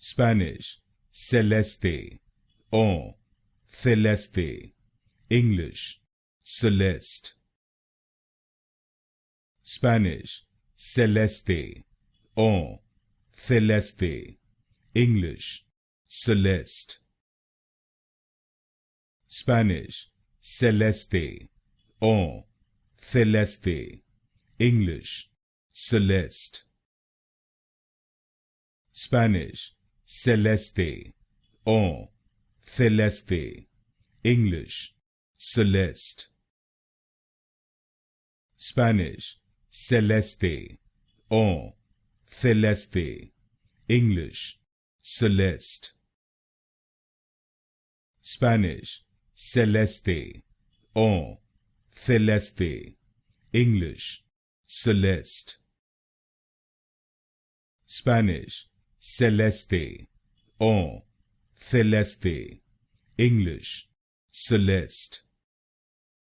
Spanish, Celeste, en, Celeste, English, Celeste. Spanish, Celeste, en, Celeste, English, Celeste. Spanish, Celeste, en, Celeste, English, Celeste. Spanish, Celeste, en, Celeste, English, Celeste. Spanish, Celeste, en, Celeste, English, Celeste. Spanish, Celeste, en, Celeste, English, Celeste. Spanish, Celeste, en, Celeste, English, Celeste.